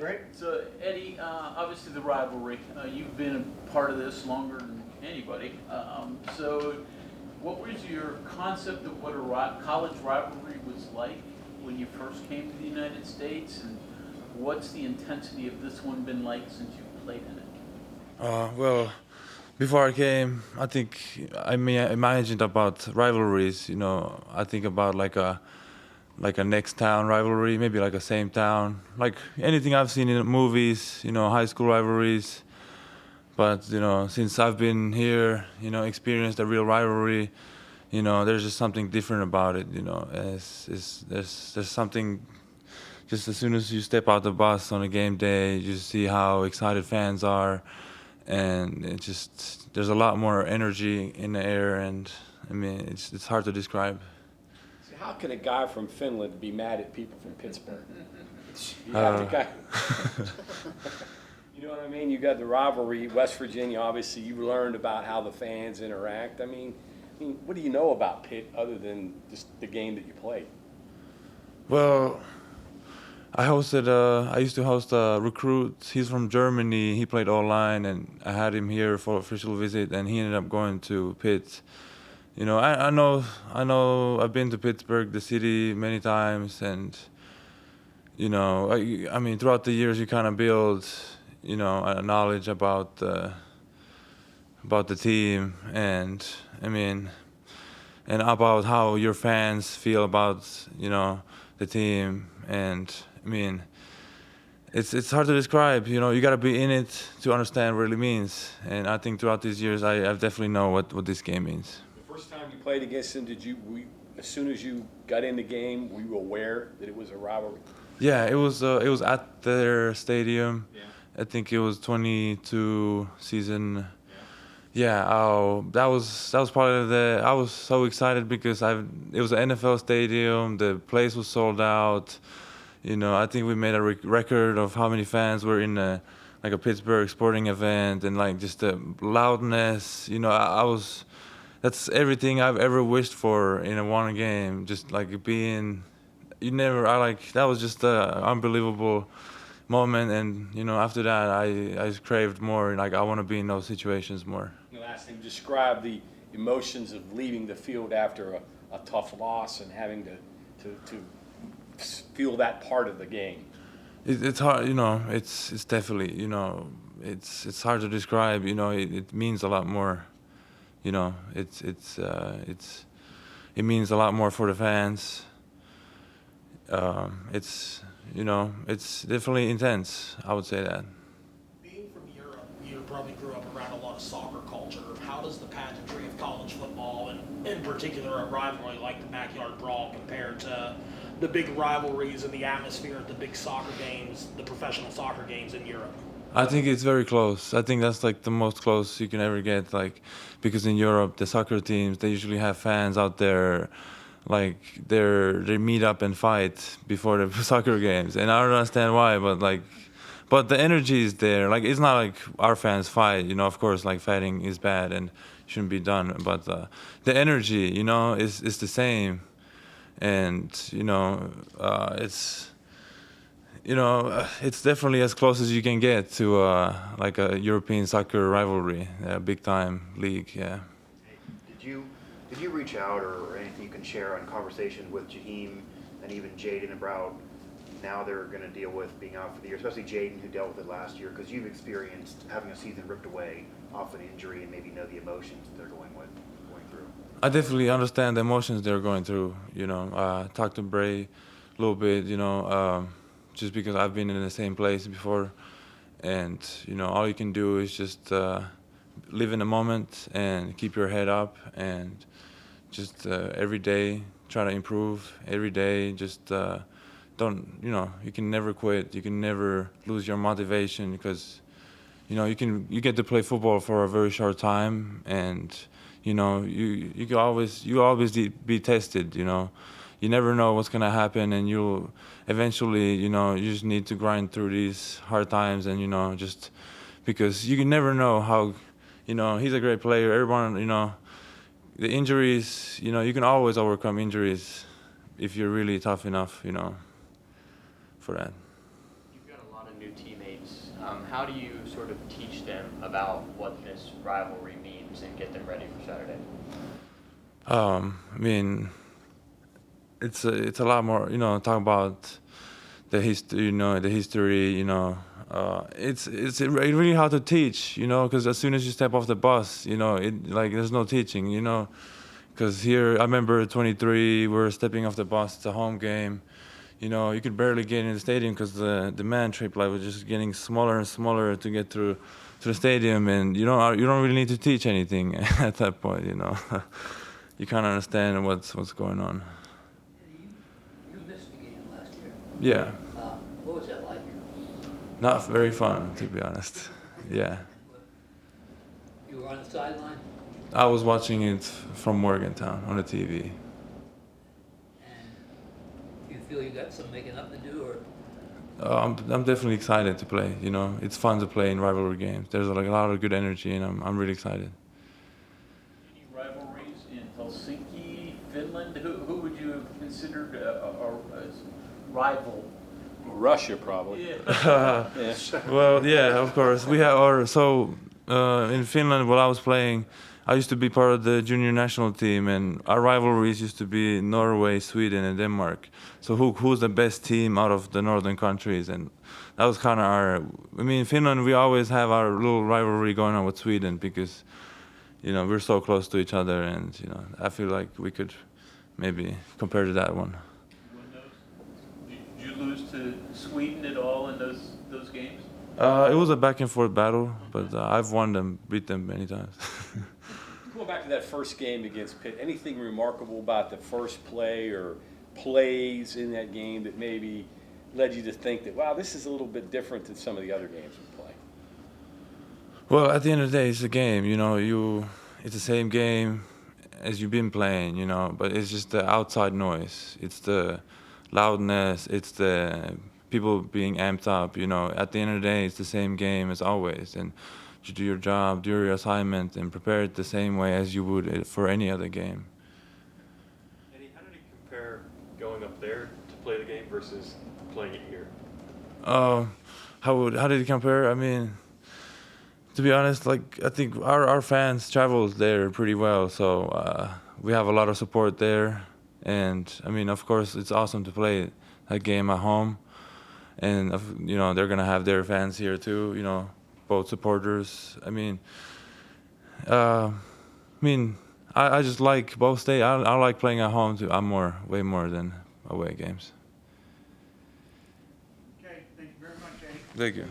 Great. So, Eddie, obviously the rivalry, you've been a part of this longer than anybody. So, what was your concept of what a college rivalry was like when you first came to the United States, and what's the intensity of this one been like since you've played in it? Well, before I came, I think I imagined about rivalries. I think about like a next town rivalry, maybe like a same town, like anything I've seen in movies. High school rivalries. But since I've been here, experienced a real rivalry. There's just something different about it. There's something. Just as soon as you step out the bus on a game day, you see how excited fans are. And there's a lot more energy in the air, and I mean it's hard to describe. So how can a guy from Finland be mad at people from Pittsburgh? You have to kind you know what I mean? You got the rivalry. West Virginia, obviously, you learned about how the fans interact. I mean, what do you know about Pitt other than just the game that you played? Well, I used to host a recruit. He's from Germany. He played online, and I had him here for official visit, and he ended up going to Pitt. I know. I've been to Pittsburgh, the city, many times, and I mean, throughout the years, you kind of build, a knowledge about the team, and I mean, and about how your fans feel about the team, and I mean, it's hard to describe. You got to be in it to understand what it really means. And I think throughout these years, I've definitely know what this game means. The first time you played against him, as soon as you got in the game, were you aware that it was a rivalry? Yeah, it was at their stadium. Yeah. I think it was 22 season. Yeah, that was part of I was so excited because it was an NFL stadium. The place was sold out. I think we made a record of how many fans were in a Pittsburgh sporting event, and like just the loudness. That's everything I've ever wished for in a one game. Just like being, that was just an unbelievable moment, and after that I craved more. Like I want to be in those situations more. The last thing, describe the emotions of leaving the field after a tough loss and having to feel that part of the game. It's hard, it's definitely, it's hard to describe. It means a lot more. It means a lot more for the fans. It's definitely intense. I would say that. Being from Europe, you probably grew up around a lot of soccer culture. How does the pageantry of college football, and in particular a rivalry like the Backyard Brawl, compare to the big rivalries and the atmosphere at the big soccer games, the professional soccer games in Europe? I think it's very close. I think that's like the most close you can ever get, because in Europe the soccer teams, they usually have fans out there, like they meet up and fight before the soccer games, and I don't understand why, but the energy is there. Like it's not like our fans fight, of course, like fighting is bad and shouldn't be done, but the energy, is the same, and it's definitely as close as you can get to like a European soccer rivalry, a big time league. Yeah. Did you reach out or anything you can share on conversation with Jaheim and even Jaden about now they're going to deal with being out for the year, especially Jaden, who dealt with it last year, because you've experienced having a season ripped away off an injury and maybe know the emotions they're going through? I definitely understand the emotions they're going through. Talked to Bray a little bit, just because I've been in the same place before, and all you can do is just live in the moment and keep your head up, and just every day try to improve. Every day, just don't. You can never quit. You can never lose your motivation, because you get to play football for a very short time, and you can always be tested. You never know what's gonna happen, and you'll eventually, you just need to grind through these hard times, and just because you can never know how, he's a great player. Everyone, the injuries, you can always overcome injuries if you're really tough enough, for that. You've got a lot lot of new teammates. How do you sort of teach them about what this rivalry means and get them ready for Saturday? I mean, it's a lot more. Talk about the history. The history. It's really hard to teach. Because as soon as you step off the bus, there's no teaching. Because here, I remember 23, we're stepping off the bus. It's a home game. You could barely get in the stadium because the man trip line was just getting smaller and smaller to get through to the stadium, and you don't really need to teach anything at that point. You kind of understand what's going on. You missed the game last year. Yeah, What was that like? not very fun, to be honest. Yeah, You were on the sideline, I was watching it from Morgantown on the TV. and do you feel you got some making up to do, or I'm definitely excited to play. It's fun to play in rivalry games. There's a lot of good energy, and I'm really excited. Any rivalries in Helsinki, Finland? Who would you have considered a rival? Russia, probably. Yeah. Yeah. Well, yeah, of course. We have in Finland, while I was playing, I used to be part of the junior national team, and our rivalries used to be Norway, Sweden, and Denmark. So who's the best team out of the northern countries? And that was kind of in Finland, we always have our little rivalry going on with Sweden because, we're so close to each other, and, I feel like we could maybe compare to that one. Did you lose to Sweden at all in those games? It was a back and forth battle, but I've beat them many times. Going back to that first game against Pitt, anything remarkable about the first play or plays in that game that maybe led you to think that, wow, this is a little bit different than some of the other games we play? Well, at the end of the day, it's a game. It's the same game as you've been playing. But it's just the outside noise. It's the loudness. It's the people being amped up. At the end of the day, it's the same game as always, and you do your job, do your assignment, and prepare it the same way as you would for any other game. Eddie, how did it compare going up there to play the game versus playing it here? How did it compare? I mean, to be honest, I think our fans traveled there pretty well, so we have a lot of support there, and of course, it's awesome to play that game at home, and they're gonna have their fans here too. Both supporters. I just like both states. I like playing at home too. Way more than away games. Okay, thank you very much, Eddie. Thank you.